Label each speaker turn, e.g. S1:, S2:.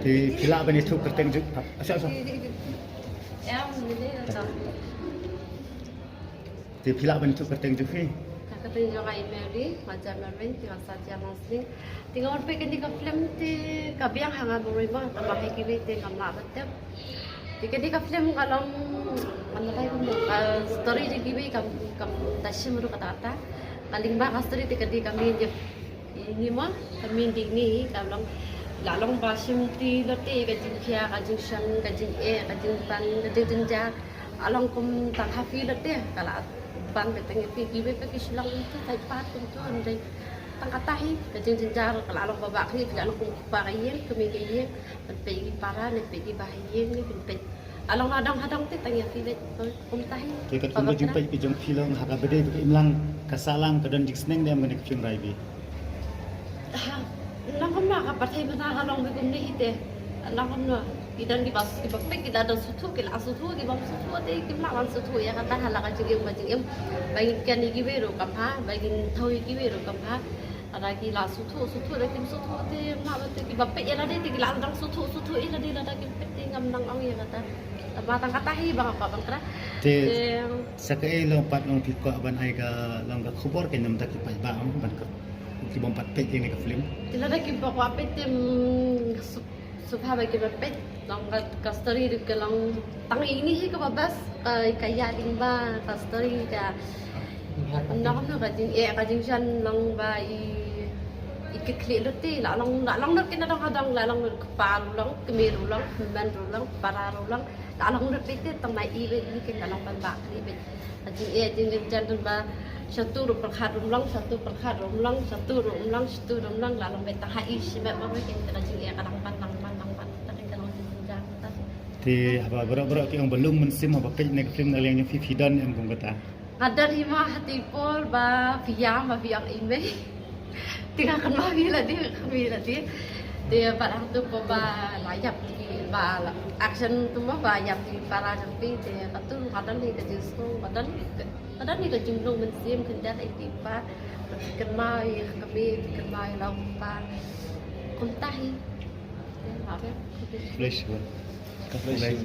S1: Thì lạ bên itu kerteng juk. Asal.
S2: Em ini tak.
S1: Thì lạ bên itu kerteng juk ni.
S2: Katanya juga Mary, macam Mary, tinggal saja masing. Tinggal orang pergi ke film ti, kabiang hangat berima, tambah lagi kita tinggal nak betul. Tiga di film kalau mana lagi story di kibi kam tasya meru kata-kata. Paling banyak story tiga di kami ini mah kami di ni kalau lalong basim ti lote kajing kia kajing sang kajing kajing pan kajing jenjak along kum tang hafi lote kalau pan beteng kibi pergi silang itu taipat itu andai tangkatahi kajing jenjak kalau along babak ni kalau kum parayen kami kaya pergi para ni pergi bahayen ni pergi along hadang tu tanya kibi kum tahi.
S1: Kita tunggu jumpa di jom film harga beda itu imlang kasalang kedan jiksneng dia mengenai film raibi.
S2: Langkam nak apa thai mana halong begum ni hite langkam na idan di bas kita ada sutu kita sutu kita bang sutu ate kita lawan sutu ya kata halak majing bagi kan iki beru kamha bagi thoi iki beru kamha ada kita sutu ada kim sutu ate nak ate kita pe ya lade kita landang sutu ila di lada kim pe ngam nang ang ya kata batang kata hi bang apa bang kra
S1: Te sakai lompat long piko ban ai ka long ka khubor ke nam tak pai ba am ban ka ki bom pat pe ni ka film.
S2: Tidak ada kita buat apa tem supaya kita pet lang kasturi ke lang tang ini sih kebabas kayak limba kasturi ka nak kajing jan lang ba ikikli luti lang nak kita kadang lang kepal lang kemiru lang menru lang pararu lang lang luti tang mai ibe ni kita lang panbak ibe kajing jan ba satu perkhad rumlang lalu beta hai sebab apa kita lagi kadang pandang tak kita langsung jenjang tas.
S1: Thì berapa yang belum mensim apa pe ni film yang fifidan yang kum kata.
S2: Ada hima hati pol ba fiam ime. Tinggal kan bila dia dia barang tu ba layak ba action tu mah ba yang di para jampi dia katu kadang ni ke justru kadang ni ke jumlah mensim kendak itipa kemai kemai lampa kuntahi.
S1: Flash. Flash.